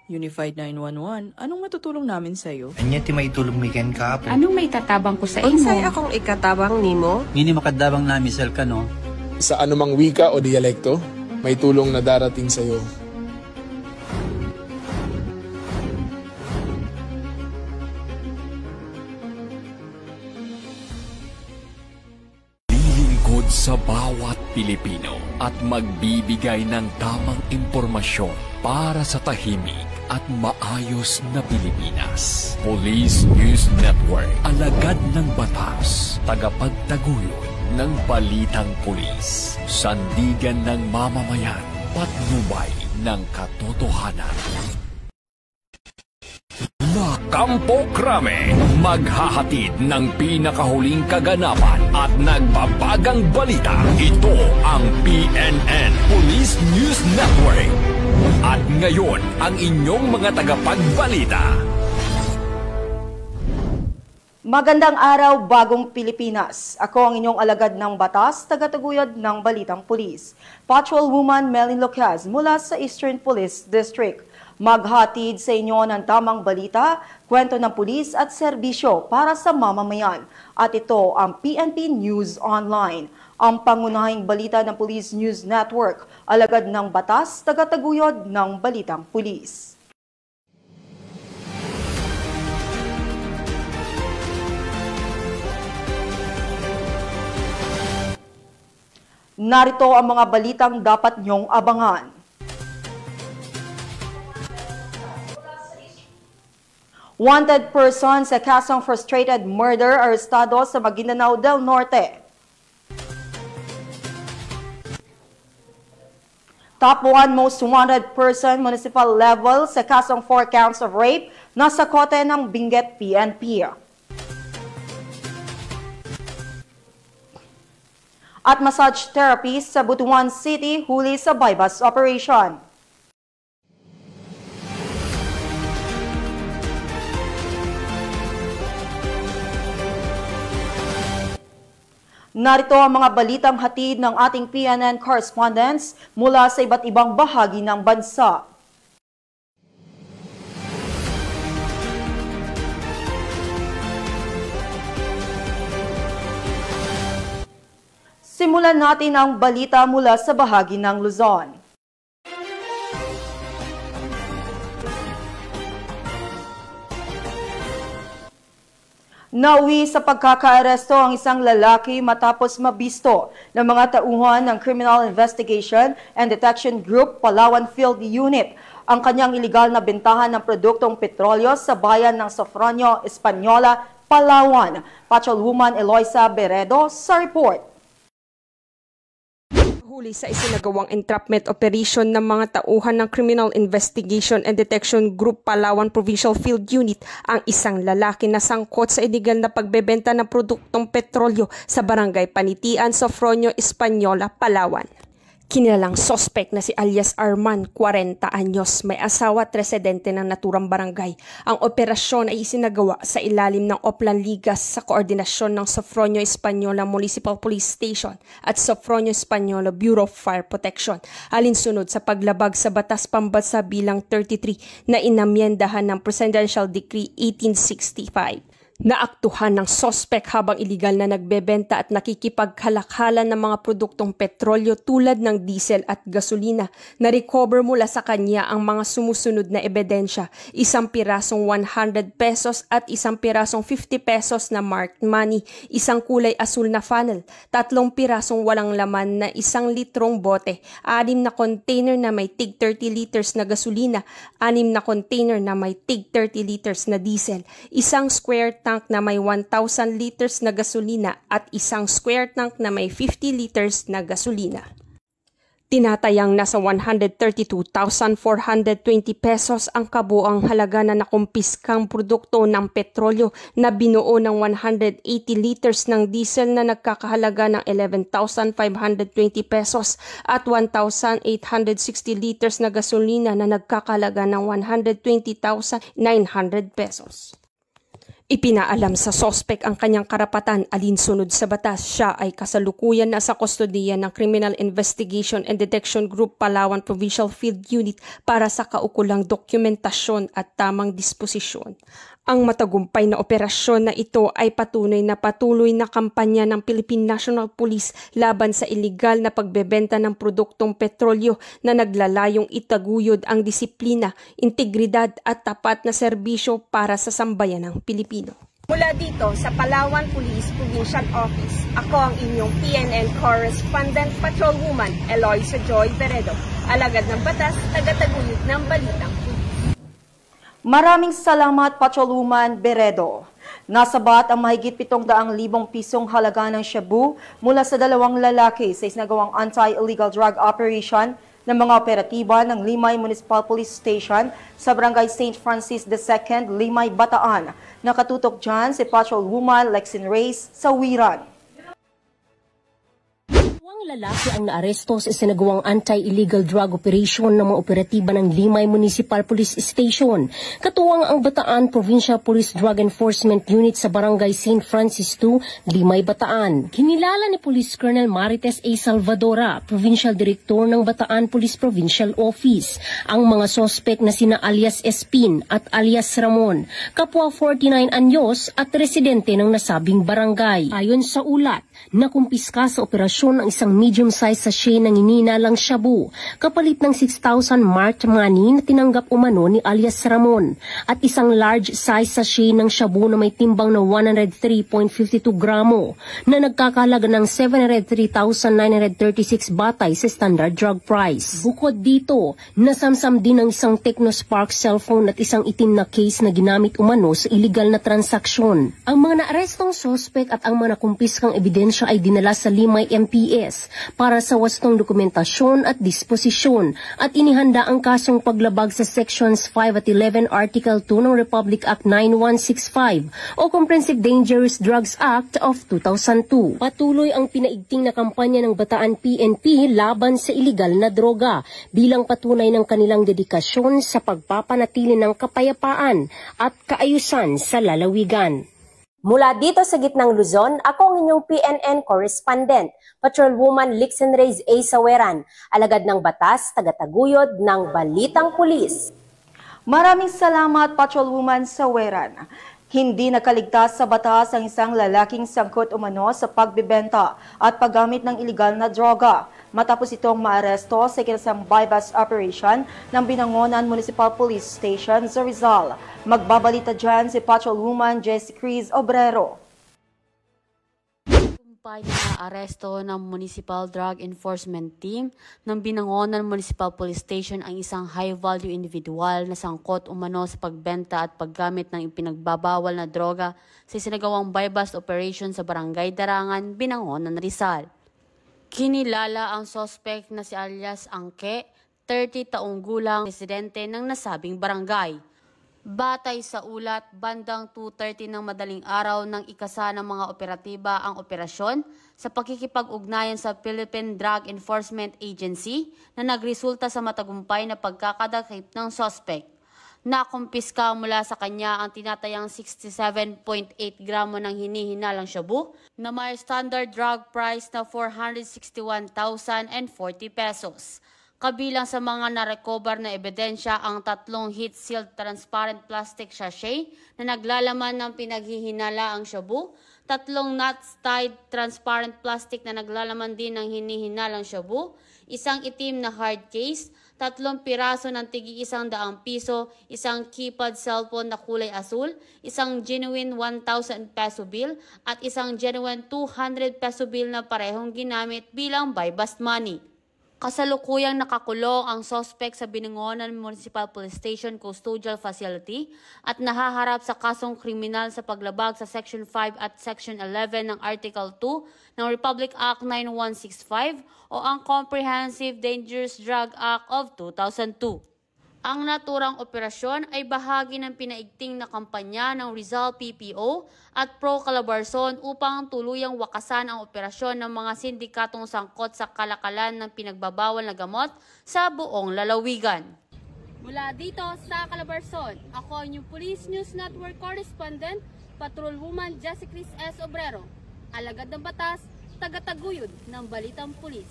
Unified 911, anong matutulong namin sa'yo? Anya ti maitulong mi ken kapo. Anong may tatabang ko sa imo? Unsay akong ikatabang nimo? Ngini makadabang na misal ka no? Sa anumang wika o dialekto, may tulong na darating sa iyo. Lilingkod sa bawat Pilipino at magbibigay ng tamang impormasyon para sa tahimik at maayos na Pilipinas. Police News Network, alagad ng batas, tagapagtaguyod ng balitang pulis, sandigan ng mamamayan, patnubay ng katotohanan. La Campo Crame, maghahatid ng pinakahuling kaganapan at nagbabagang balita. Ito ang PNN Police News Network. At ngayon, ang inyong mga tagapagbalita. Magandang araw, bagong Pilipinas. Ako ang inyong alagad ng batas, tagataguyod ng Balitang Pulis. Patrolwoman Melin Locaz mula sa Eastern Police District. Maghatid sa inyo ng tamang balita, kwento ng pulis at serbisyo para sa mamamayan. At ito ang PNP News Online, ang pangunahing balita ng Police News Network, alagad ng batas, tagataguyod ng Balitang Pulis. Narito ang mga balitang dapat niyong abangan. Wanted person sa kasong frustrated murder arestado sa Maguindanao del Norte. Top 1 most wanted person municipal level sa kasong 4 counts of rape nasa kote ng Benguet PNP. At massage therapy sa Butuan City huli sa bypass operation. Narito ang mga balitang hatid ng ating PNN correspondents mula sa iba't ibang bahagi ng bansa. Simulan natin ang balita mula sa bahagi ng Luzon. Nauwi sa pagkakaaresto ang isang lalaki matapos mabisto ng mga tauhan ng Criminal Investigation and Detection Group Palawan Field Unit ang kanyang iligal na bentahan ng produktong petrolyo sa bayan ng Sofronio, Española, Palawan. Patrolwoman Eloisa Beredo sa report. Huli sa isinagawang entrapment operation ng mga tauhan ng Criminal Investigation and Detection Group Palawan Provincial Field Unit ang isang lalaki na sangkot sa iligal na pagbebenta ng produktong petrolyo sa Barangay Panitian, Sofronio, Española, Palawan. Kinilalang sospek na si alias Arman, 40 anyos, may asawa at residente ng naturang barangay. Ang operasyon ay isinagawa sa ilalim ng Oplan Ligas sa koordinasyon ng Sofronio Española Municipal Police Station at Sofronio Española Bureau of Fire Protection, alinsunod sa paglabag sa Batas Pambansa bilang 33 na inamyendahan ng Presidential Decree 1865. Naaktuhan ng sospek habang iligal na nagbebenta at nakikipaghalakhalan ng mga produktong petrolyo tulad ng diesel at gasolina. Na-recover mula sa kanya ang mga sumusunod na ebidensya, isang pirasong 100 pesos at isang pirasong 50 pesos na marked money, isang kulay asul na funnel, 3 pirasong walang laman na 1 litrong bote, 6 na container na may tig 30 liters na gasolina, 6 na container na may tig 30 liters na diesel, isang square tank na may 1,000 liters na gasolina at isang square tank na may 50 liters na gasolina. Tinatayang nasa 132,420 pesos ang kabuang halaga na nakumpiskang produkto ng petrolyo na binuo ng 180 liters ng diesel na nagkakahalaga ng 11,520 pesos at 1,860 liters na gasolina na nagkakahalaga ng 120,900 pesos. Ipinaalam sa sospek ang kanyang karapatan alinsunod sa batas. Siya ay kasalukuyan na sa kustodiya ng Criminal Investigation and Detection Group Palawan Provincial Field Unit para sa kaukulang dokumentasyon at tamang disposisyon. Ang matagumpay na operasyon na ito ay patunay na patuloy na kampanya ng Philippine National Police laban sa iligal na pagbebenta ng produktong petrolyo na naglalayong itaguyod ang disiplina, integridad at tapat na serbisyo para sa sambayanang Pilipino. Mula dito sa Palawan Police Provincial Office, ako ang inyong PNN Correspondent Patrolwoman Eloisa Joy Beredo, alagad ng batas, tagataguyod ng balitang pulis. Maraming salamat, Patrolwoman Beredo. Nasabat ang mahigit 700,000 pisong halaga ng shabu mula sa 2 lalaki sa isinagawang anti-illegal drug operation ng mga operatiba ng Limay Municipal Police Station sa Barangay St. Francis II, Limay, Bataan. Nakatutok dyan si Patrolwoman Lexin Reyes sa Wiran. Ang lalaki ang naaresto sa isinagawang anti-illegal drug operation ng mga operatiba ng Limay Municipal Police Station. Katuwang ang Bataan Provincial Police Drug Enforcement Unit sa Barangay St. Francis II, Limay, Bataan. Kinilala ni Police Colonel Marites A. Salvadora, Provincial Director ng Bataan Police Provincial Office, ang mga sospek na sina alias Espin at alias Ramon, kapwa 49 anyos at residente ng nasabing barangay. Ayon sa ulat, nakumpiska sa operasyon ang isang medium-sized sachet ng ininalang shabu, kapalit ng 6,000 marked money na tinanggap umano ni alias Ramon, at isang large-size sachet ng shabu na may timbang na 103.52 gramo na nagkakalaga ng 703,936 batay sa standard drug price. Bukod dito, nasamsam din ang isang Technospark cellphone at isang itim na case na ginamit umano sa illegal na transaksyon. Ang mga naarestong sospek at ang mga nakumpiskang ebidensya ay dinala sa Limay MPS para sa wastong dokumentasyon at disposisyon at inihanda ang kasong paglabag sa Sections 5 at 11 Article 2 ng Republic Act 9165 o Comprehensive Dangerous Drugs Act of 2002. Patuloy ang pinaigting na kampanya ng Bataan PNP laban sa iligal na droga bilang patunay ng kanilang dedikasyon sa pagpapanatili ng kapayapaan at kaayusan sa lalawigan. Mula dito sa gitnang Luzon, ako ang inyong PNN Correspondent, Patrolwoman Lexin Reyes A. Saweran, alagad ng batas, tagataguyod ng Balitang Pulis. Maraming salamat, Patrolwoman Saweran. Hindi nakaligtas sa batas ang isang lalaking sangkot umano sa pagbebenta at paggamit ng iligal na droga matapos itong maaresto sa ikinasang bypass operation ng Binangonan Municipal Police Station sa Rizal. Magbabalita dyan si Patrolwoman Jessie Cruz Obrero. Na aresto ng Municipal Drug Enforcement Team ng Binangonan Municipal Police Station ang isang high-value individual na sangkot umano sa pagbenta at paggamit ng ipinagbabawal na droga sa isinagawang bypass operation sa Barangay Darangan, Binangonan, Rizal. Kinilala ang suspect na si alias Angke, 30 taong gulang, residente ng nasabing barangay. Batay sa ulat, bandang 2:30 ng madaling araw nang ikasa ng mga operatiba ang operasyon sa pakikipag-ugnayan sa Philippine Drug Enforcement Agency na nagresulta sa matagumpay na pagkakadakip ng suspect. Nakumpiska mula sa kanya ang tinatayang 67.8 gramo ng hinihinalang shabu na may standard drug price na 461,040 pesos. Kabilang sa mga narecover na ebidensya ang 3 heat-sealed transparent plastic sachet na naglalaman ng pinaghihinalaang shabu, 3 nuts-tied transparent plastic na naglalaman din ng hinihinalang shabu, isang itim na hard case, 3 piraso ng tig-100 piso, isang keypad cellphone na kulay asul, isang genuine 1,000 peso bill at isang genuine 200 peso bill na parehong ginamit bilang buy-bust money. Kasalukuyang nakakulong ang suspect sa Binangonan Municipal Police Station Custodial Facility at nahaharap sa kasong kriminal sa paglabag sa Section 5 at Section 11 ng Article 2 ng Republic Act 9165 o ang Comprehensive Dangerous Drug Act of 2002. Ang naturang operasyon ay bahagi ng pinaigting na kampanya ng Rizal PPO at Pro Calabarzon upang tuluyang wakasan ang operasyon ng mga sindikatong sangkot sa kalakalan ng pinagbabawal na gamot sa buong lalawigan. Mula dito sa Calabarzon, ako ang inyong Police News Network Correspondent, Patrolwoman Jessicris S. Obrero, alagad ng batas, tagataguyod ng Balitang Pulis.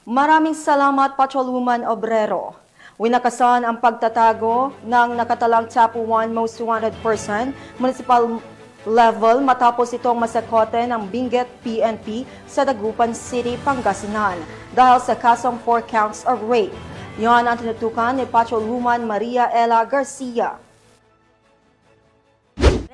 Maraming salamat, Patrolwoman Obrero. Winakasan ang pagtatago ng nakatalang top 1 most wanted person municipal level matapos itong masakote ng Benguet PNP sa Dagupan City, Pangasinan dahil sa kasong 4 counts of rape. Yan ang tinutukan ni Patrolwoman Maria Ella Garcia.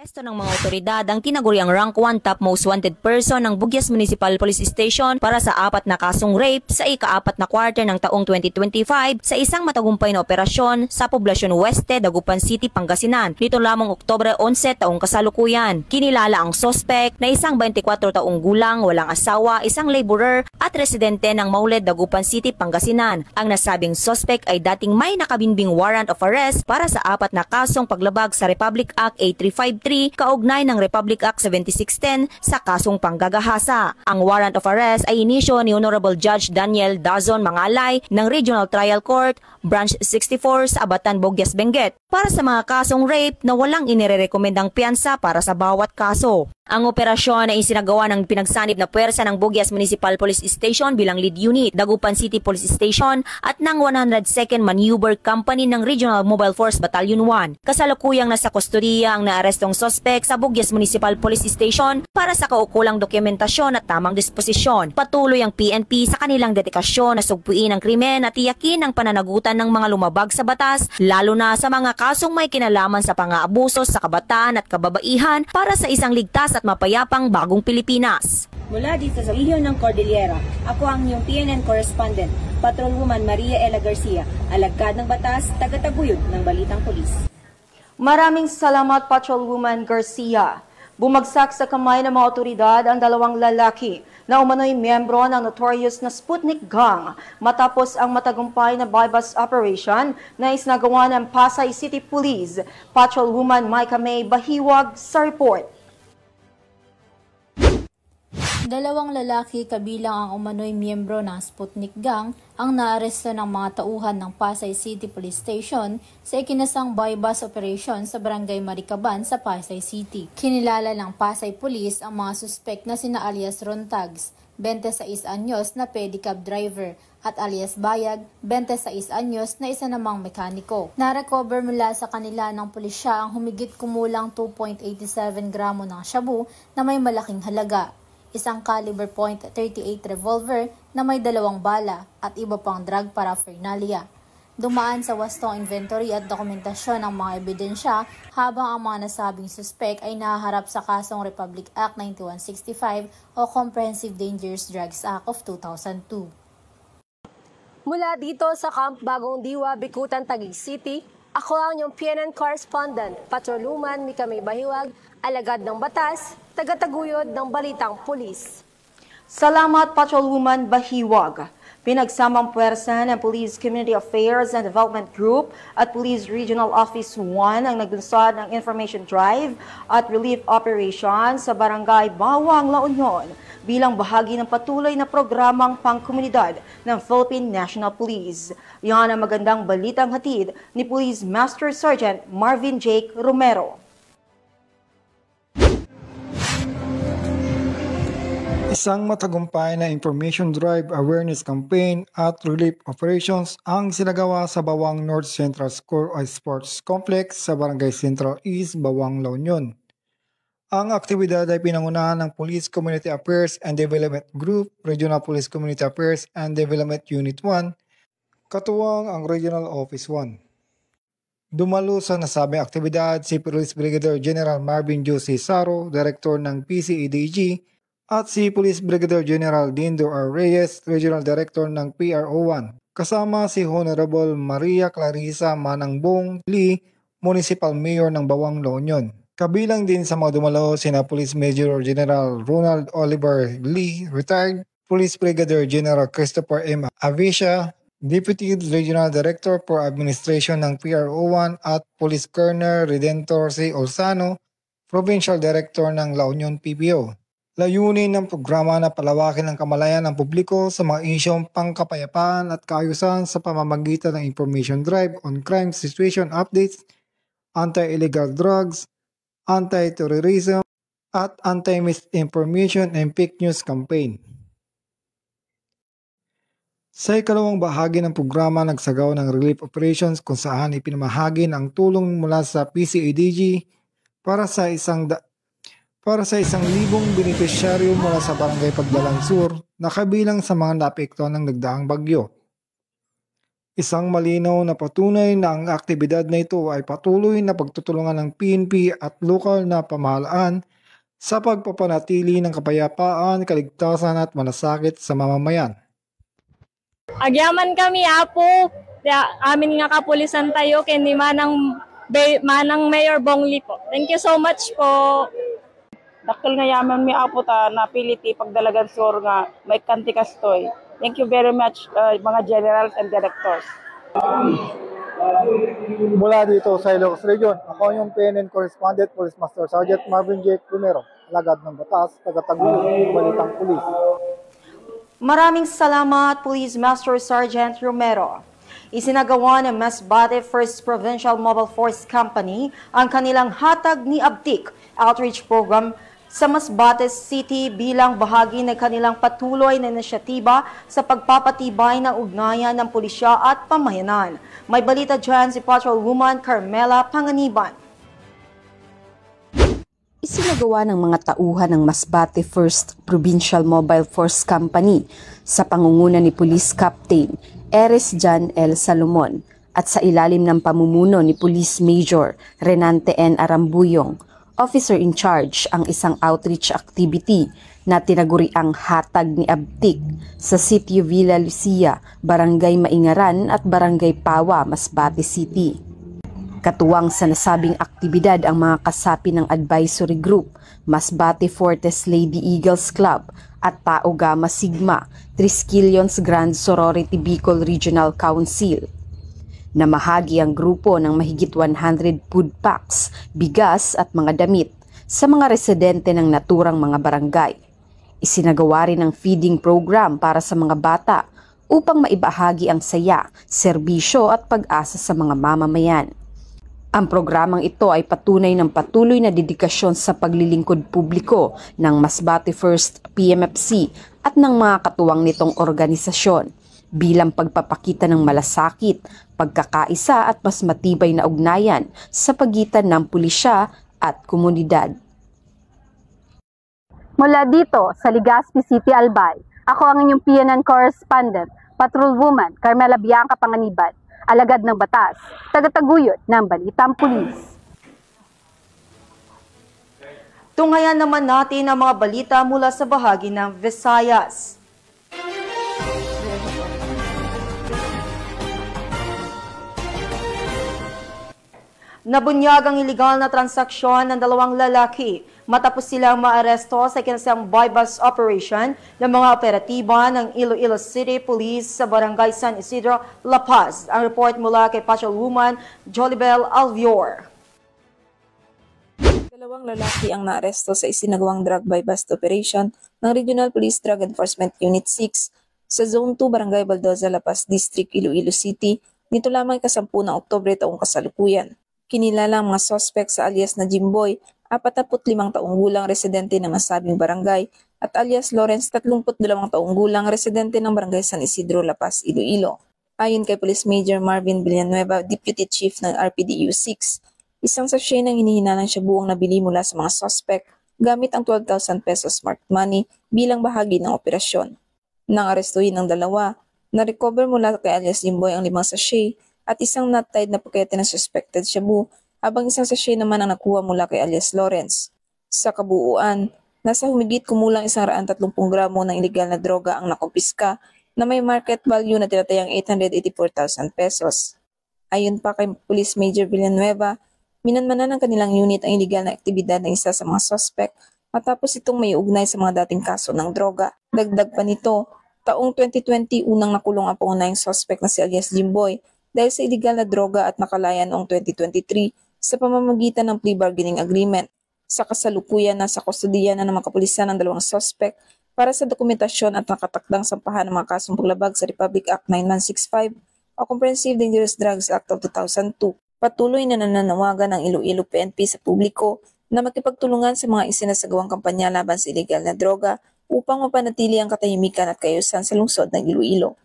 Resto ng mga otoridad ang tinaguriang rank 1 top most wanted person ng Bugyas Municipal Police Station para sa 4 na kasong rape sa ika-4 na quarter ng taong 2025 sa isang matagumpay na operasyon sa Poblacion Oeste, Dagupan City, Pangasinan. Nito lamang Oktubre 11 taong kasalukuyan. Kinilala ang suspect na isang 24 taong gulang, walang asawa, isang laborer at residente ng Mauled, Dagupan City, Pangasinan. Ang nasabing suspect ay dating may nakabinbing warrant of arrest para sa 4 na kasong paglabag sa Republic Act 8353 kaugnay ng Republic Act 7610 sa kasong panggagahasa. Ang warrant of arrest ay inisyo ni Honorable Judge Daniel Dazon Mangalay ng Regional Trial Court, Branch 64 sa Abatan, Bugyas, Benguet para sa mga kasong rape na walang inirekomendang piyansa para sa bawat kaso. Ang operasyon ay isinagawa ng pinagsanib na puwersa ng Bugyas Municipal Police Station bilang lead unit, Dagupan City Police Station at ng 102nd Maneuver Company ng Regional Mobile Force Battalion 1. Kasalukuyang nasa kustodiya ang naarestong suspect sa Bugyas Municipal Police Station para sa kaukulang dokumentasyon at tamang disposisyon. Patuloy ang PNP sa kanilang dedikasyon na sugpuin ang krimen at tiyakin ang pananagutan ng mga lumabag sa batas, lalo na sa mga kasong may kinalaman sa pang-aabuso sa kabataan at kababaihan para sa isang ligtas at mapayapang bagong Pilipinas. Mula dito sa rehiyon ng Cordillera, ako ang inyong PNN correspondent, Patrolwoman Maria Ella Garcia, alagad ng batas, tagataguyod ng Balitang Pulis. Maraming salamat, Patrolwoman Garcia. Bumagsak sa kamay ng mga otoridad ang 2 lalaki na umano'y miyembro ng notorious na Sputnik Gang matapos ang matagumpay na bypass operation na isinagawa ng Pasay City Police. Patrolwoman Micah May Bahiwag sa report. 2 lalaki kabilang ang umano'y miyembro ng Sputnik Gang ang naaresto ng mga tauhan ng Pasay City Police Station sa ikinasang buy-bus operation sa Barangay Maricaban sa Pasay City. Kinilala ng Pasay Police ang mga suspect na sina alias Rontags, 26 anyos na pedicab driver, at alias Bayag, 26 anyos na isa namang mekaniko. Narecover mula sa kanila ng pulisya ang humigit kumulang 2.87 gramo ng shabu na may malaking halaga, isang caliber .38 revolver na may 2 bala at iba pang drug paraphernalia. Dumaan sa wastong inventory at dokumentasyon ng mga ebidensya habang ang mga nasabing suspect ay nahaharap sa kasong Republic Act 9165 o Comprehensive Dangerous Drugs Act of 2002. Mula dito sa Camp Bagong Diwa, Bikutan, Taguig City, ako ang inyong PNN correspondent, Patrolwoman Micah May Bahiwag, alagad ng batas, tagataguyod ng Balitang Pulis. Salamat, Patrolwoman Bahiwag. Pinagsamang puwersa ng Police Community Affairs and Development Group at Police Regional Office 1 ang naglunsad ng information drive at relief operation sa Barangay Bawang, La Union bilang bahagi ng patuloy na programang pangkomunidad ng Philippine National Police. Yan ang magandang balitang hatid ni Police Master Sergeant Marvin Jake Romero. Isang matagumpay na information drive, awareness campaign at relief operations ang sinagawa sa Bawang North Central School of Sports Complex sa Barangay Central East, Bawang, La Union. Ang aktibidad ay pinangunahan ng Police Community Affairs and Development Group, Regional Police Community Affairs and Development Unit 1, katuwang ang Regional Office 1. Dumalo sa nasabing aktibidad si Police Brigadier General Marvin Jose Saro, Director ng PCEDG, at si Police Brigadier General Dindo R. Reyes, Regional Director ng PRO1, kasama si Honorable Maria Clarissa Manangbong Lee, Municipal Mayor ng Bawang, La Union. Kabilang din sa mga dumalo sina Police Major General Ronald Oliver Lee, retired, Police Brigadier General Christopher M. Avisha, Deputy Regional Director for Administration ng PRO1 at Police Colonel Redentor C. Olsano, Provincial Director ng La Union PPO. Layunin ng programa na palawakin ang kamalayan ng publiko sa mga isyong pangkapayapaan at kaayusan sa pamamagitan ng information drive on crime situation updates, anti-illegal drugs, anti-terrorism, at anti-misinformation and fake news campaign. Sa ikalawang bahagi ng programa, nagsagawa ng relief operations kung saan ipinamahagi ang tulong mula sa PCADG para sa 1,000 benepisyaryo mula sa Barangay Pagdalan Sur na kabilang sa mga naapektuhan ng nagdaang bagyo. Isang malinaw na patunay na ang aktibidad na ito ay patuloy na pagtutulungan ng PNP at lokal na pamahalaan sa pagpapanatili ng kapayapaan, kaligtasan at malasakit sa mamamayan. Agyaman kami apo, amin nga kapulisan tayo kay ni Manang Mayor Bongli po. Thank you so much po. Dakil nga yaman mi apo ta napiliti pagdalagan sur nga may kanti kastoy. Thank you very much mga generals and directors. Mula dito sa Ilocos Region, ako yung PNN Correspondent Police Master Sergeant Marvin J. Primero, alagad ng batas, taga-Taguyod, Balitang Pulis. Maraming salamat, Police Master Sergeant Romero. Isinagawa ng Masbate 1st Provincial Mobile Force Company ang kanilang Hatag ni Abtik outreach program sa Masbate City bilang bahagi ng kanilang patuloy na inisyatiba sa pagpapatibay ng ugnayan ng pulisya at pamayanan. May balita dyan si Patrolwoman Carmela Panganiban. Isinagawa ng mga tauhan ng Masbate 1st Provincial Mobile Force Company sa pangunguna ni Police Captain Eres Jan L. Salomon at sa ilalim ng pamumuno ni Police Major Renante N. Arambuyong, officer in charge ang isang outreach activity na tinaguriang Hatag ni Abtik sa Sitio Villa Lucia, Barangay Maingaran at Barangay Pawa, Masbate City. Katuwang sa nasabing aktibidad ang mga kasapi ng advisory group, Masbate Fortes Lady Eagles Club at Tau Gamma Sigma, Triskelions Grand Sorority Bicol Regional Council. Namahagi ang grupo ng mahigit 100 food packs, bigas at mga damit sa mga residente ng naturang mga barangay. Isinagawa rin ang feeding program para sa mga bata upang maibahagi ang saya, serbisyo at pag-asa sa mga mamamayan. Ang programang ito ay patunay ng patuloy na dedikasyon sa paglilingkod publiko ng Masbate 1st PMFC at ng mga katuwang nitong organisasyon bilang pagpapakita ng malasakit, pagkakaisa at mas matibay na ugnayan sa pagitan ng pulisya at komunidad. Mula dito sa Legazpi City, Albay, ako ang inyong PNN Correspondent, Patrolwoman Carmela Bianca Panganiban, alagad ng batas, taga-taguyod ng Balitang Pulis. Tunghayan naman natin ang mga balita mula sa bahagi ng Visayas. Nabunyag ang iligal na transaksyon ng dalawang lalaki matapos silang maaresto sa ikinasang bypass operation ng mga operatiba ng Iloilo City Police sa Barangay San Isidro, La Paz. Ang report mula kay Patrolwoman Jolibel Alvior. Dalawang lalaki ang naaresto sa isinagawang drug bypass operation ng Regional Police Drug Enforcement Unit 6 sa Zone 2 Barangay Baldoza, La Paz District, Iloilo City nito lamang 10 ng Oktubre taong kasalukuyan. Kinilala ang mga suspect sa alias na Jimboy, 45 taong gulang residente ng nasabing barangay at alias Lawrence, 32 taong gulang residente ng Barangay San Isidro, La Paz, Iloilo. Ayon kay Police Major Marvin Villanueva, Deputy Chief ng RPDU 6, isang sachet ng hinihinalang shabu ang nabili mula sa mga suspect gamit ang 12,000 pesos smart money bilang bahagi ng operasyon. Nang arestuhin ang dalawa, na-recover mula kay alias Jimboy ang 5 sachet at isang not-tied na pakete ng suspected shabu, habang isang sachet naman ang nakuha mula kay alias Lawrence. Sa kabuuan, nasa humigit kumulang 130 gramo ng iligal na droga ang nakumpiska na may market value na tinatayang 884,000 pesos. Ayon pa kay Police Major Villanueva, minanmanan ng kanilang unit ang iligal na aktibidad ng isa sa mga suspect matapos itong may ugnay sa mga dating kaso ng droga. Dagdag pa nito, taong 2020 unang nakulong ang pangunahing suspect na si alias Jimboy dahil sa iligal na droga at nakalaya noong 2023 sa pamamagitan ng plea bargaining agreement. Sa kasalukuyan, nasa kustodiya na ng mga kapulisan ng dalawang suspect para sa dokumentasyon at nakatakdang sampahan ng mga kasong paglabag sa Republic Act 9165 o Comprehensive Dangerous Drugs Act of 2002. Patuloy na nananawagan ng Iloilo PNP sa publiko na makipagtulungan sa mga isinasagawang kampanya laban sa illegal na droga upang mapanatili ang katahimikan at kaayusan sa lungsod ng Iloilo.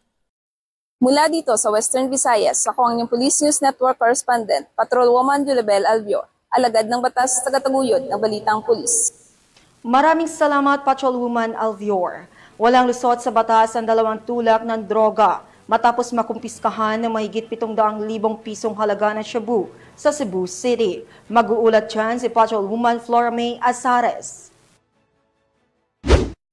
Mula dito sa Western Visayas, ako ang inyong Police News Network Correspondent, Patrolwoman Julibel Albior, alagad ng batas, tagataguyod ng Balitang Pulis. Maraming salamat, Patrolwoman Albior. Walang lusot sa batas ang 2 tulak ng droga matapos makumpiskahan ng mahigit 700,000 pisong halaga ng shabu sa Cebu City. Mag-uulat dyan si Patrolwoman Flora May Azares.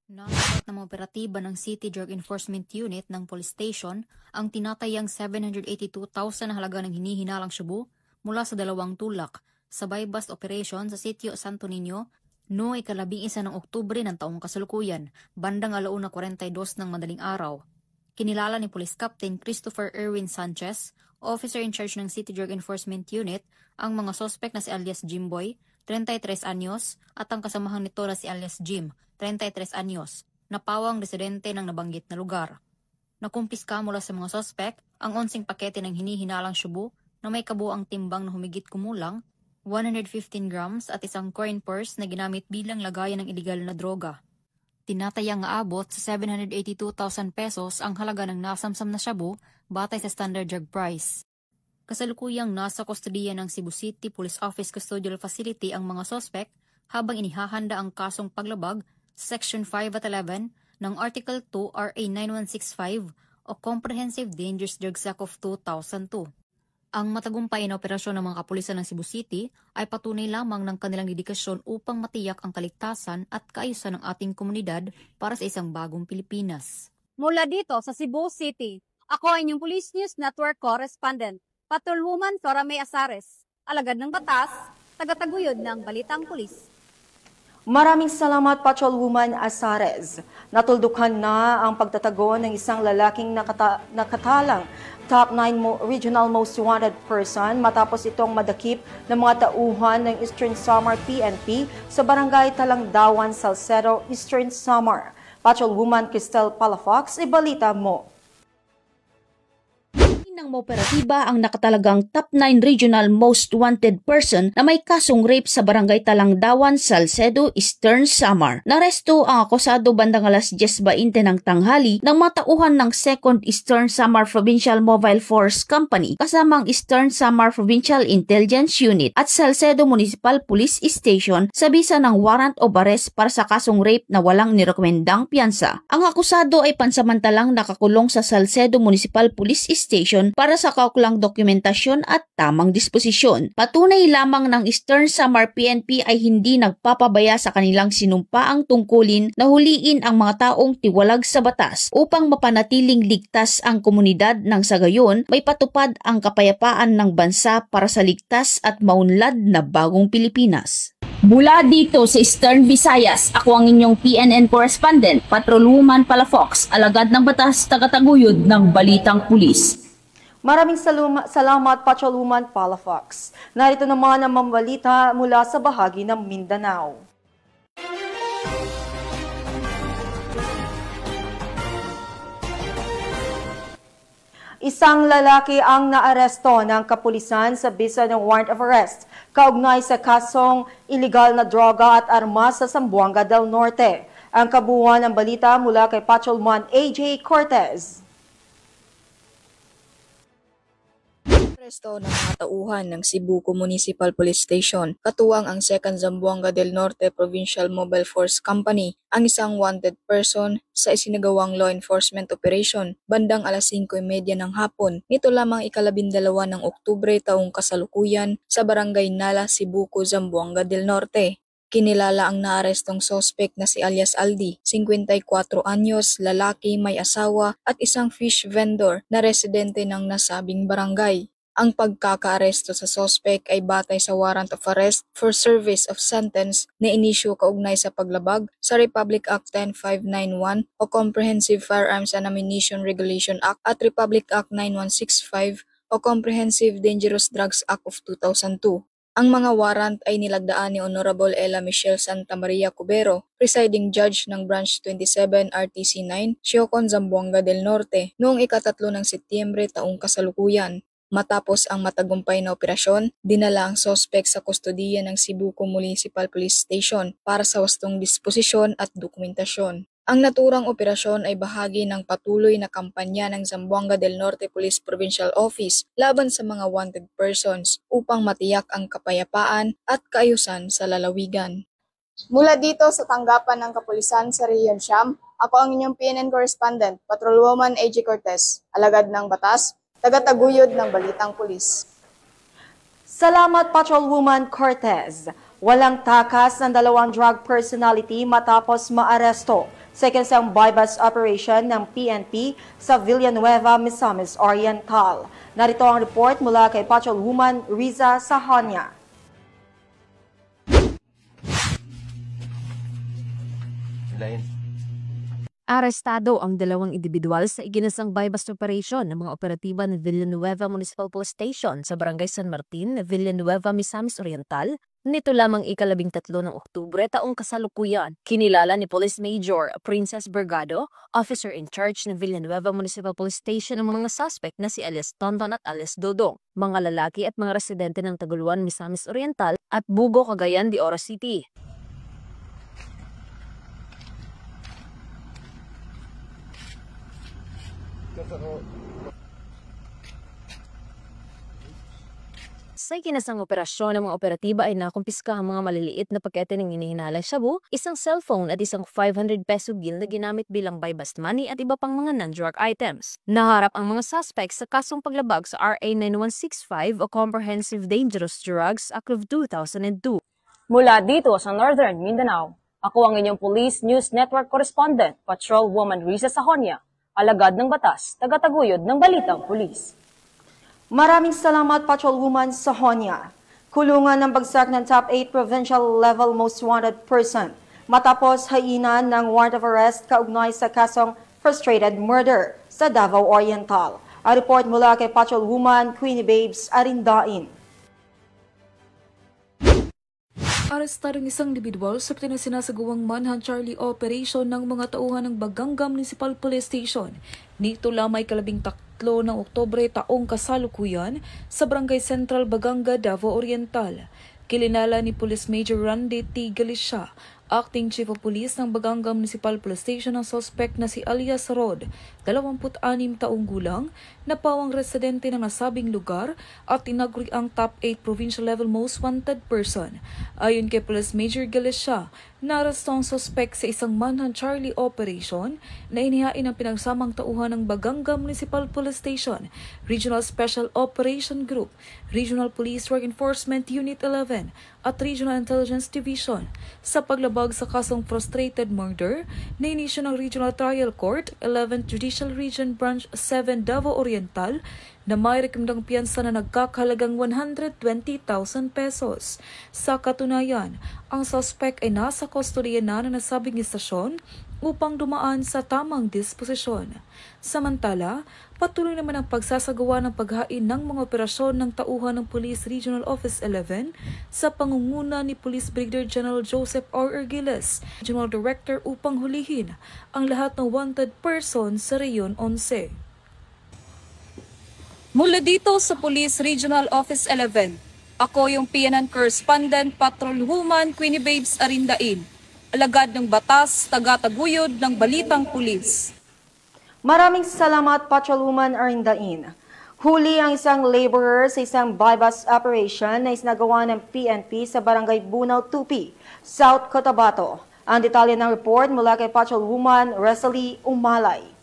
Nasagot ng mga operatiba ng City Drug Enforcement Unit ng Police Station ang tinatayang 782,000 na halaga ng hinihinalang shabu mula sa 2 tulak sa buy-bust operation sa Sitio Santo Niño noong 11 ng Oktubre ng taong kasalukuyan, bandang 1:42 ng madaling araw. Kinilala ni Police Captain Christopher Erwin Sanchez, officer in charge ng City Drug Enforcement Unit, ang mga sospek na si alias Jimboy, 33 anyos, at ang kasamahan nito na si alias Jim, 33 anyos, na pawang residente ng nabanggit na lugar. Nakumpiska mula sa mga sospek ang 11 pakete ng hinihinalang shabu na may kabuang timbang na humigit kumulang 115 grams at isang coin purse na ginamit bilang lagayan ng iligal na droga. Tinatayang aabot sa 782,000 pesos ang halaga ng nasamsam na shabu batay sa standard drug price. Kasalukuyang nasa kustodiya ng Cebu City Police Office Custodial Facility ang mga sospek habang inihahanda ang kasong paglabag sa Section 5 at 11 ng Article 2 RA 9165 o Comprehensive Dangerous Drugs Act of 2002. Ang matagumpay na operasyon ng mga kapulisan ng Cebu City ay patunay lamang ng kanilang dedikasyon upang matiyak ang kaligtasan at kaayusan ng ating komunidad para sa isang bagong Pilipinas. Mula dito sa Cebu City, ako ang inyong Police News Network Correspondent, Patrolwoman Flora May Azares, alagad ng batas, tagataguyod ng Balitang Pulis. Maraming salamat, Patrolwoman Azares. Natuldukan na ang pagtatago ng isang lalaking nakatalang top 9 regional most wanted person matapos itong madakip ng mga tauhan ng Eastern Samar PNP sa barangay Talangdawan, Salcedo, Eastern Samar. Patrolwoman Cristel Palafox, ibalita mo. Ng operatiba ang nakatalagang top 9 regional most wanted person na may kasong rape sa barangay Talangdawan, Salcedo, Eastern Samar. Naresto ang akusado bandang alas 10:20 ng tanghali ng mga tauhan ng 2nd Eastern Samar Provincial Mobile Force Company kasama ang Eastern Samar Provincial Intelligence Unit at Salcedo Municipal Police Station sa bisa ng warrant of arrest para sa kasong rape na walang nirekomendang piyansa. Ang akusado ay pansamantalang nakakulong sa Salcedo Municipal Police Station para sa kaukulang dokumentasyon at tamang disposisyon. Patunay lamang ng Eastern Samar PNP ay hindi nagpapabaya sa kanilang sinumpaang tungkulin na huliin ang mga taong tiwalag sa batas upang mapanatiling ligtas ang komunidad nang sa gayon may patupad ang kapayapaan ng bansa para sa ligtas at maunlad na bagong Pilipinas. Mula dito sa Eastern Visayas, ako ang inyong PNN Correspondent, Patrolwoman Palafox, alagad ng batas, tagataguyod ng Balitang Pulis. Maraming salamat, Patrolwoman Palafox. Narito naman ang mambalita mula sa bahagi ng Mindanao. Isang lalaki ang naaresto ng kapulisan sa bisa ng warrant of arrest kaugnay sa kasong iligal na droga at armas sa Zamboanga del Norte. Ang kabuuan ng balita mula kay Patrolman AJ Cortez. Aresto ng mga tauhan ng Cebu Municipal Police Station, katuwang ang 2nd Zamboanga del Norte Provincial Mobile Force Company, ang isang wanted person sa isinagawang law enforcement operation bandang alas 5:30 ng hapon. Nito lamang 12 ng Oktubre taong kasalukuyan sa Barangay Nala, Cebu, Zamboanga del Norte. Kinilala ang naarestong sospek na si alias Aldi, 54 anyos, lalaki, may asawa at isang fish vendor na residente ng nasabing barangay. Ang pagkakaaresto sa sospek ay batay sa warrant of arrest for service of sentence na inisyu kaugnay sa paglabag sa Republic Act 10591 o Comprehensive Firearms and Ammunition Regulation Act at Republic Act 9165 o Comprehensive Dangerous Drugs Act of 2002. Ang mga warrant ay nilagdaan ni Honorable Ella Michelle Santa Maria Cubero, presiding judge ng Branch 27 RTC 9, Siocon, Zamboanga del Norte, noong 3 ng Setyembre taong kasalukuyan. Matapos ang matagumpay na operasyon, dinala ang sospek sa kustodiya ng Cebuco Municipal Police Station para sa wastong disposisyon at dokumentasyon. Ang naturang operasyon ay bahagi ng patuloy na kampanya ng Zamboanga del Norte Police Provincial Office laban sa mga wanted persons upang matiyak ang kapayapaan at kaayusan sa lalawigan. Mula dito sa tanggapan ng kapulisan sa Region Siam, ako ang inyong PNN correspondent, Patrolwoman AG Cortez, alagad ng batas, tagataguyod ng Balitang Pulis. Salamat Patrolwoman Cortez. Walang takas ng 2 drug personality matapos maaresto sa isang bypass operation ng PNP sa Villanueva, Misamis Oriental. Narito ang report mula kay Patrolwoman Riza Sahonia. Arestado ang 2 individual sa iginasang bypass operation ng mga operatiba ng Villanueva Municipal Police Station sa Barangay San Martin, Villanueva, Misamis Oriental. Nito lamang 13 ng Oktubre taong kasalukuyan. Kinilala ni Police Major Princess Bergado, officer in charge ng Villanueva Municipal Police Station ang mga suspect na si alias Tonton at alias Dodong, mga lalaki at mga residente ng Taguluan, Misamis Oriental at Bugo, Cagayan de Oro City. Sa ikinasang operasyon ng mga operatiba ay nakumpiska ang mga maliliit na pakete ng inihinalang shabu, isang cellphone at isang 500 peso bill na ginamit bilang buy-bust money at iba pang mga non-drug items. Naharap ang mga suspects sa kasong paglabag sa RA 9165 o Comprehensive Dangerous Drugs Act of 2002. Mula dito sa Northern Mindanao, ako ang inyong Police News Network Correspondent, Patrolwoman Riza Sahonia, alagad ng batas, tagataguyod ng Balitang Pulis. Maraming salamat Patrolwoman Sahonia. Kulungan ng bagsak ng top 8 provincial level most wanted person matapos hainan ng warrant of arrest kaugnay sa kasong frustrated murder sa Davao Oriental. A report mula kay Patrolwoman Queenie Babes Arindain. Arestadong isang individual sa sinasagawang manhunt Charlie operation ng mga tauhan ng Baganga Municipal Police Station. Nito lamay 13 ng Oktubre taong kasalukuyan sa Barangay Central, Baganga, Davao Oriental. Kilinala ni Police Major Randy T. Galicia, Acting Chief of Police ng Baganga Municipal Police Station ang suspect na si alias Rod, 26 taong gulang, na pawang residente ng nasabing lugar at tinaguri ang top 8 provincial level most wanted person. Ayon kay Police Major Galicia, naaresto ang suspect sa isang manhunt Charlie operation na inihain ng pinagsamang tauhan ng Baganga Municipal Police Station, Regional Special Operation Group, Regional Police Drug Enforcement Unit 11 at Regional Intelligence Division sa paglabag sa kasong frustrated murder na inisyo ng Regional Trial Court 11th Judicial Region Branch 7 Davao Oriental na may rekomendang piyansa na nagkakahalagang 120,000 pesos. Sa katunayan, ang suspect ay nasa kustodiya na ng nasabing istasyon upang dumaan sa tamang disposisyon. Samantala, patuloy naman ang pagsasagawa ng paghain ng mga operasyon ng tauhan ng Police Regional Office 11 sa pangunguna ni Police Brigadier General Joseph R. Ergiles, General Director, upang hulihin ang lahat ng wanted person sa Reyon 11. Mula dito sa Police Regional Office 11, ako yung PNN Correspondent Patrolwoman Queenie Babes Arindain, alagad ng batas, tagataguyod ng Balitang Pulis. Maraming salamat Patrolwoman Arindain. Huli ang isang laborer sa isang buy-bust operation na isinagawa ng PNP sa Barangay Bunaw, Tupi, South Cotabato. Ang detalye ng report mula kay Patrolwoman Rosalie Umalay.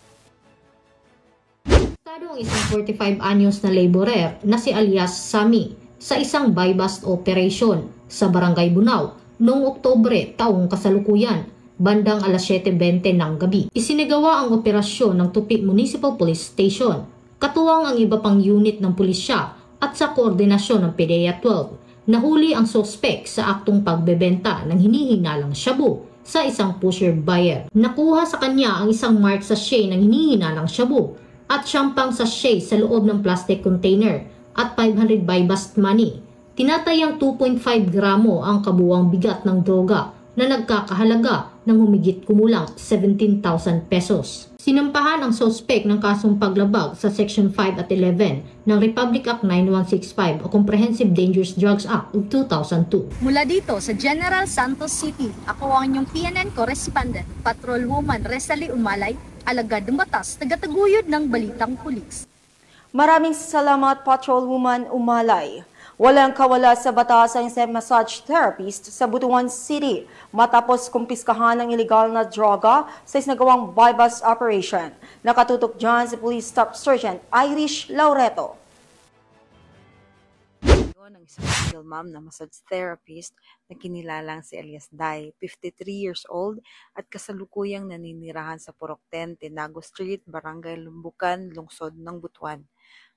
Arestado ang isang 45 anyos na laborer na si alias Sami sa isang buy-bust operation sa Barangay Bunaw noong Oktubre taong kasalukuyan, bandang alas 7:20 ng gabi. Isinagawa ang operasyon ng Tupi Municipal Police Station, katuwang ang iba pang unit ng pulisya at sa koordinasyon ng PDEA 12. Nahuli ang suspect sa aktong pagbebenta ng hinihinalang shabu sa isang pusher buyer. Nakuha sa kanya ang isang mark sachet ng hinihinalang shabu at syampang sachet sa loob ng plastic container at 500 buy-bust money. Tinatayang 2.5 gramo ang kabuuang bigat ng droga na nagkakahalaga ng humigit kumulang 17,000 pesos. Sinampahan ang sospek ng kasong paglabag sa Section 5 at 11 ng Republic Act 9165 o Comprehensive Dangerous Drugs Act of 2002. Mula dito sa General Santos City, ako ang inyong PNN correspondent, Patrolwoman Resalie Umalay, alagad ng batas, tagataguyod ng Balitang Pulis. Maraming salamat, Patrolwoman Umalay. Walang kawala sa batas ang isang massage therapist sa Butuan City matapos kumpiskahan ng illegal na droga sa isinagawang bypass operation. Nakatutok dyan si Police Staff Sergeant Irish Laureto. Ng isang single mom na massage therapist na kinilalang si Elias Day, 53 years old at kasalukuyang naninirahan sa Purok 10, Tinago Street, Barangay Lumbukan, Lungsod ng Butuan.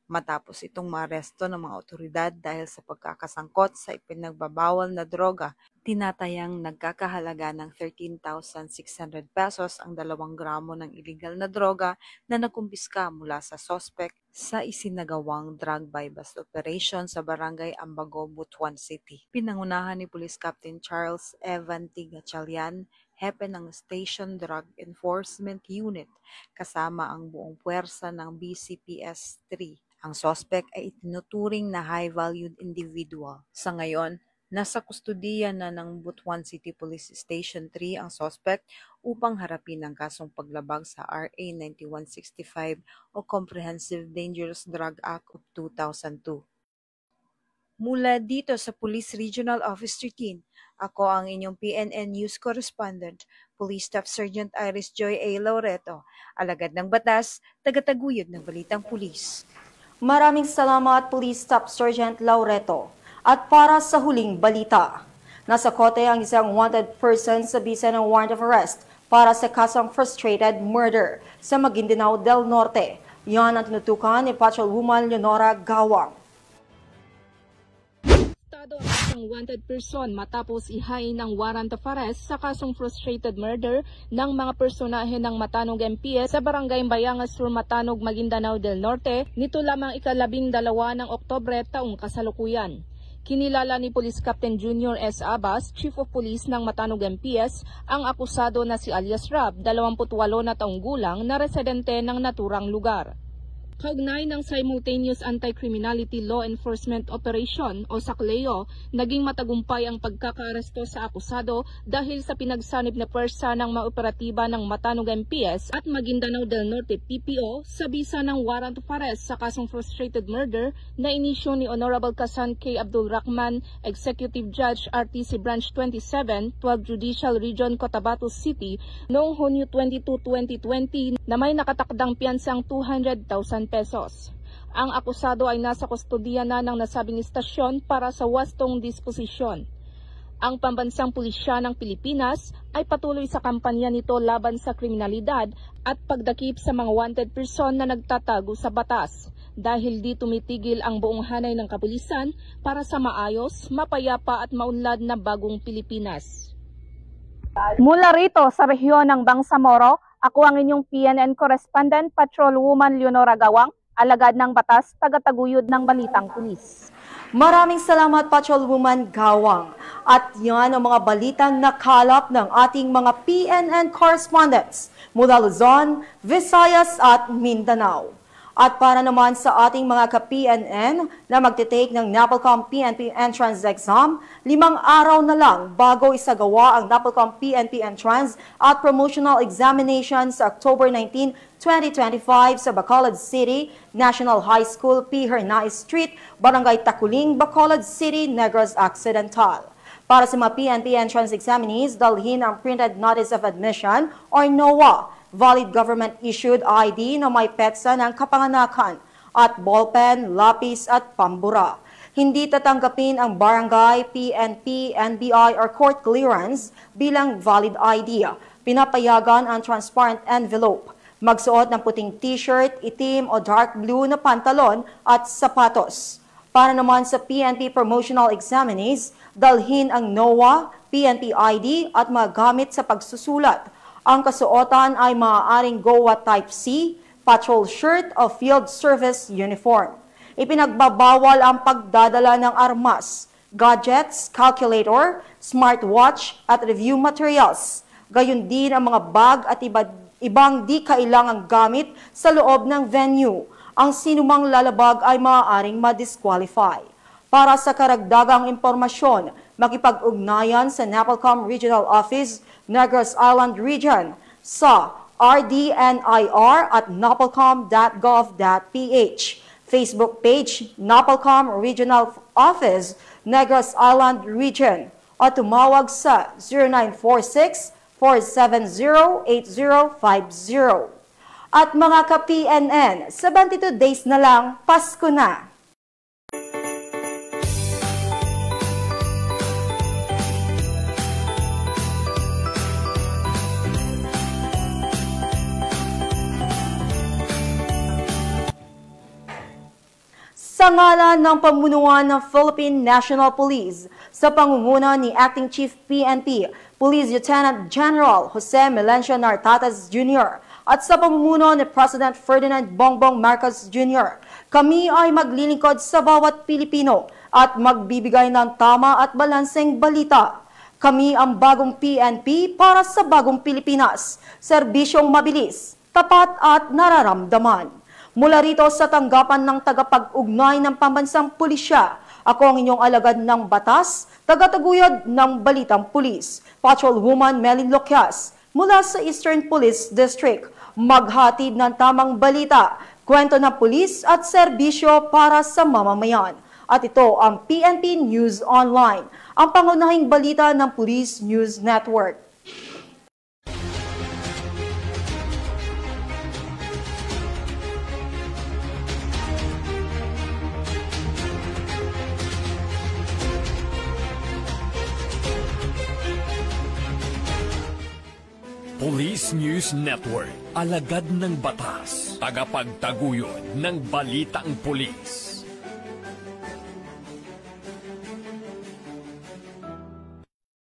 Matapos itong maaresto ng mga otoridad dahil sa pagkakasangkot sa ipinagbabawal na droga, tinatayang nagkakahalaga ng 13,600 pesos ang 2 gramo ng illegal na droga na nakumpiska mula sa sospek sa isinagawang drug buy-bust operation sa Barangay Ambago, Butuan City. Pinangunahan ni Police Captain Charles Evan Tigachalian, hepe ng Station Drug Enforcement Unit, kasama ang buong puwersa ng BCPS-3. Ang sospek ay itinuturing na high-valued individual. Sa ngayon, nasa kustudiya na ng Butuan City Police Station 3 ang sospek upang harapin ang kasong paglabag sa RA 9165 o Comprehensive Dangerous Drug Act of 2002. Mula dito sa Police Regional Office 13, ako ang inyong PNN News Correspondent, Police Staff Sergeant Iris Joy A. Laureto, alagad ng batas, tagataguyod ng Balitang Pulis. Maraming salamat, Police Staff Sergeant Laureto. At para sa huling balita, nasa kote ang isang wanted person sa bisa ng warrant of arrest para sa kasong frustrated murder sa Maguindanao del Norte. Yan ang tinutukan ni Patrolwoman Leonora Gawang. Arestado ang isang wanted person matapos ihain ng warrant of arrest sa kasong frustrated murder ng mga personahe ng Matanog MPS sa Barangay Bayangas Sur, Matanog, Maguindanao del Norte nito lamang 12 ng Oktubre taong kasalukuyan. Kinilala ni Police Captain Junior S. Abbas, Chief of Police ng Matanog MPS, ang akusado na si alias Rab, 28 na taong gulang na residente ng naturang lugar. Kaugnay ng Simultaneous Anti-Criminality Law Enforcement Operation o SACLEO, naging matagumpay ang pagkakaaresto sa akusado dahil sa pinagsanib na pwersa ng mga operatiba ng Matanog MPS at Maguindanao del Norte PPO sa bisa ng warrant of arrest sa kasong frustrated murder na inisyo ni Honorable Kasan K. Abdul Rahman, Executive Judge RTC Branch 27, 12 Judicial Region, Cotabato City noong Hunyo 22, 2020 na may nakatakdang piyansang 200,000 pesos. Ang akusado ay nasa kustodiya na ng nasabing istasyon para sa wastong disposisyon. Ang Pambansang Pulisya ng Pilipinas ay patuloy sa kampanya nito laban sa kriminalidad at pagdakip sa mga wanted person na nagtatago sa batas. Dahil di tumitigil ang buong hanay ng kapulisan para sa maayos, mapayapa at maunlad na bagong Pilipinas. Mula rito sa rehiyon ng Bangsamoro, ako ang inyong PNN Correspondent, Patrolwoman Leonora Gawang, alagad ng batas, tagataguyod ng Balitang Pulis. Maraming salamat, Patrolwoman Gawang. At yan ang mga balitang nakalap ng ating mga PNN correspondents mula Luzon, Visayas at Mindanao. At para naman sa ating mga ka-PNN na magtitake ng NAPOLCOM PNP Entrance Exam, 5 araw na lang bago isagawa ang NAPOLCOM PNP Entrance at Promotional Examination sa October 19, 2025 sa Bacolod City, National High School, P. Hernais Street, Barangay Takuling, Bacolod City, Negros Occidental. Para sa mga PNP Entrance Examinees, dalhin ang Printed Notice of Admission or NOA, valid government-issued ID na may petsa ng kapanganakan at ballpen, lapis at pambura. Hindi tatanggapin ang barangay, PNP, NBI or court clearance bilang valid ID. Pinapayagan ang transparent envelope. Magsuot ng puting t-shirt, itim o dark blue na pantalon at sapatos. Para naman sa PNP promotional examinees, dalhin ang NOA, PNP ID at mga gamit sa pagsusulat. Ang kasuotan ay maaaring GOA Type C, patrol shirt o field service uniform. Ipinagbabawal ang pagdadala ng armas, gadgets, calculator, smartwatch at review materials. Gayon din ang mga bag at ibang di kailangang gamit sa loob ng venue. Ang sinumang lalabag ay maaaring ma-disqualify. Para sa karagdagang impormasyon, makipag-ugnayan sa NAPOLCOM Regional Office, Negros Island Region sa rdnir@napolcom.gov.ph, Facebook page NAPOLCOM Regional Office, Negros Island Region, o tumawag sa 0946-470-8050. At mga ka-PNN, 72 days na lang, Pasko na! Sa ngalan ng pamunuan ng Philippine National Police, sa pangunguna ni Acting Chief PNP, Police Lieutenant General Jose Melencio Nartatas Jr. at sa pamumuno ni President Ferdinand Bongbong Marcos Jr., kami ay maglilingkod sa bawat Pilipino at magbibigay ng tama at balanseng balita. Kami ang bagong PNP para sa bagong Pilipinas, serbisyong mabilis, tapat at nararamdaman. Mula rito sa tanggapan ng tagapag-ugnay ng Pambansang Pulisya, ako ang inyong alagad ng batas, tagataguyod ng Balitang Pulis, Patrolwoman Melin Loquias, mula sa Eastern Police District, maghatid ng tamang balita, kwento ng pulis at serbisyo para sa mamamayan. At ito ang PNP News Online, ang pangunahing balita ng Police News Network. Police News Network, alagad ng batas, tagapagtaguyod ng balitang pulis.